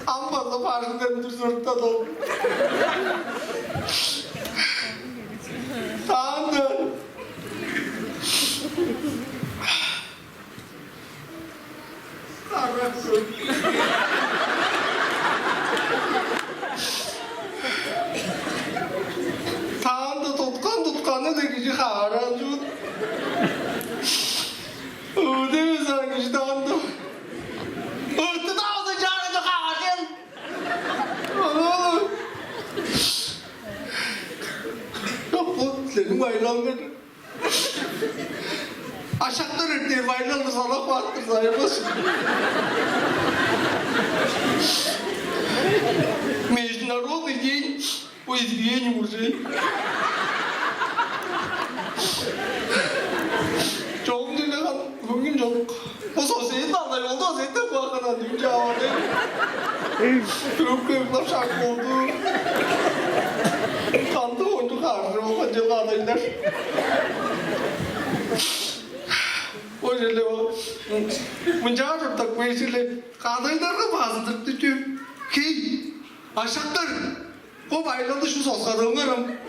Amma farkından düzürtte dolu. Tanrım. Tanrım. Tanrı tutkanı da gücü haracın. Öde mi sen gücü tanrım? Öde da olsa canı haracın. Yok bu senin bayramları. Aşağıdan öteye bayramı sana baktır sayılmasın. Международный день по избиению мужей. Çok dinleyen bugün çok. Bu sosyete da yolda sosyete bu kadar dünya var. Çok büyükler şarkı oldu. Kandı oyuncu karşı o kadar adaylar. O yüzden o 문제가 좀 딱 보이실래? 가다이다가 봤을 때 좀 기, 아삭들, 그 말로도 슈서 가던 거는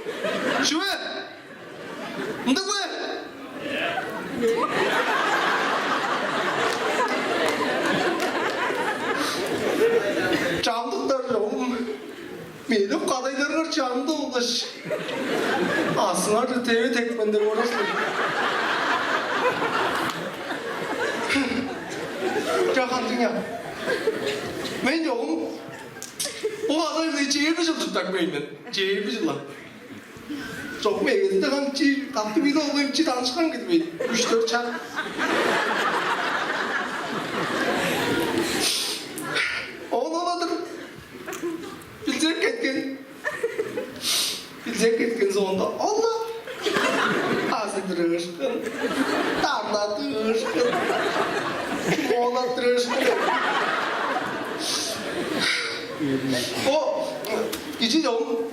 쉬워. 근데 왜? 잠도 떨어. 미국 가다이다가 잠도 오다시. 아스나를 대회 택배인데 뭐랬어? 저 한중이야. 맨용. 오하다 내 제일 좀 딱 보이면 제일 좋아. 조금 얘기했을 때 한지 답비도 없는 지 단순한 게 왜? 무시도 참. 너나들 bilecek etkin sonunda Allah ağzıdırışkın, tarladırışkın, oğlatırışkın. O içi 좀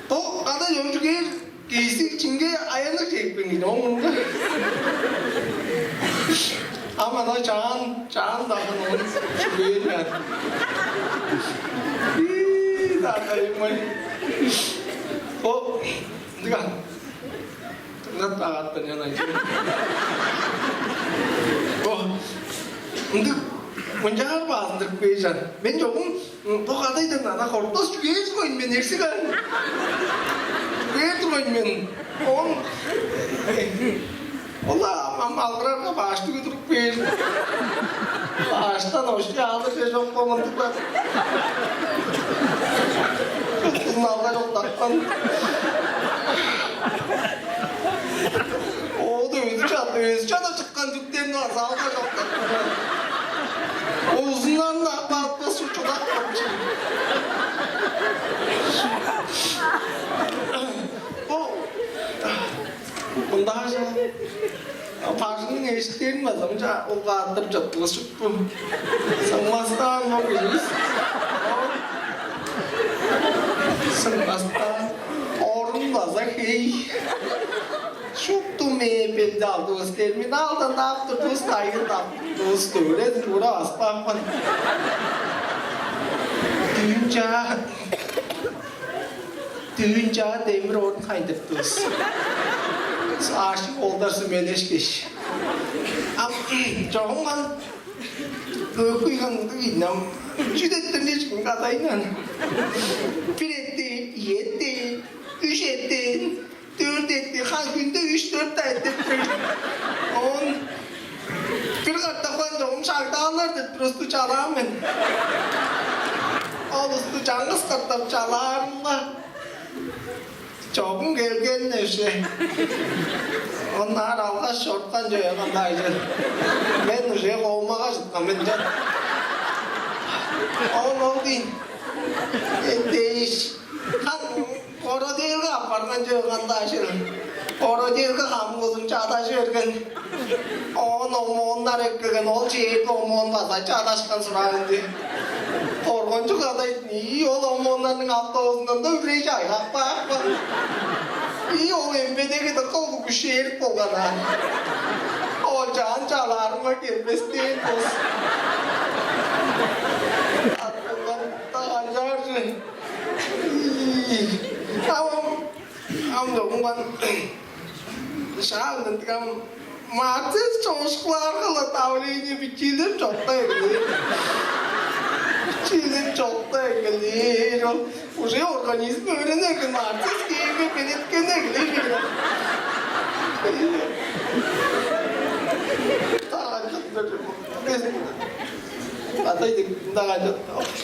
또 가다 영주게 기식 징계 아연을 제거니 너무 아마 너 짠 나가는 주변이야. 이 나가 정말 네가 끝났다 갔더니 하나 이제 근데 먼저 하루 안 듣고 있잖아. 맨 조금 너 가다 있잖아. 나 걸어 또 주의해주고 있면 1시간 주의해주고 있면 Valla mallarına başta götürüp verin. Baştan hoş geldin. Çok komandıklar. Çok uzun Allah yok taktan. O da özü çadı çıkan tüklerin var. Sağ olda çok taktan. O uzundan da batma su çok akmamış. Bunda aşağı Paşının eşitlerin mi? Zamca o kadar çatlaşıp sanmazdan o biliriz. Sanmazdan orun da hey. Çok tümeye belli aldığımız terminalda ne yaptırdınız? Hayır da yaptırdınız. Öyle dura aslanman. Düğünce demir orun kaydırdınız. Aşık oldarsı meleşkeş. Çoğundan kuyuğun inam cüdettin hiçbir kadayla. Bir ettin, iyi ettin, üç ettin, dört ettin, her günde 3-4 ettin. Bir kattakan çoğum şarkı alırdı, prostu çalamın. Oğlustu canlıs kattab çalarım da. Çoğum gelgen neşe. Onlar alğaç şorttan joyagandaydı. Men uje kovmağa çıkkam ben de. Onu değil. Değiş. Oro değil ki apartman joyagandaydı. Oro değil ki ham gözüm çağdaşırken. Onlar ekkegen ol çeyip omon basa çağdaşkan sırağındı. Orgoncu kadar iyi ol omonların avtobusunda da üreyecek. Bak. İyi ol empedeki de kovuk şehir kokana. Ocağın çalarıma gelmez değil olsun. Aklımdan dağılacaksın. Ama ben dışarıdan Martız çocuklarla tavlayınca bir çiğlim çok da ilgili. Çiğlim çok da ilgili. Уже organizm öğrenirken Martız keyfi belirtken ilgili.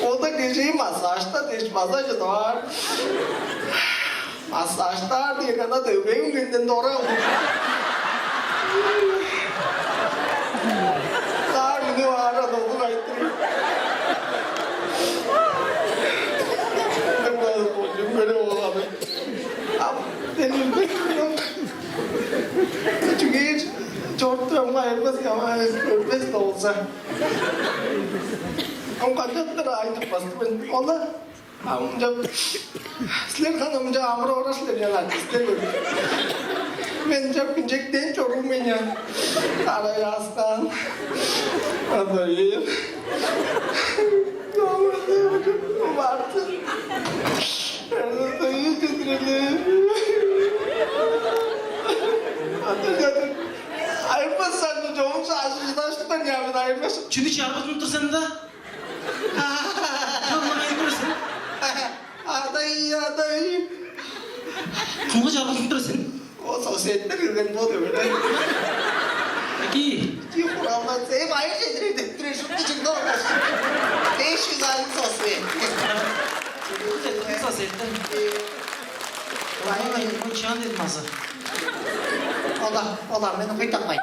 O da geceyi masajda diş masajı da var. Masajda diye kadar döveyim günden doğru oldu. Daha günü var adamı kayıttırıyor. Ben böyle boncuk böyle olamam. Benim bekliyorum. Çünkü hiç çok travma yapmaz ama ölmez de olsa. Ông còn rất là anh chụp mình con đó ông chụp slip không ông cho ông rồi đó slip là slip rồi mình chụp mình check đến chỗ của mình nha à đây aslan à đây nó vardı đây çizgileri Ayıpız sen de çoğun şaşırtaştıktan ya ben ayıpız. Şimdi çarpıtın otur sen de. Tamam ayıpırsın. Aday. Kuma çarpıtın otur sen. O sosyetler yılgın bu diyor böyle. Peki. Ki kurallar hep aynı şeyleri dettiriyor. Şunun içinde olmaz. 500 aylık sosyet. Kısa settin. Vay vay bu çağın dedim hazır. Allah beni kıytakmayın.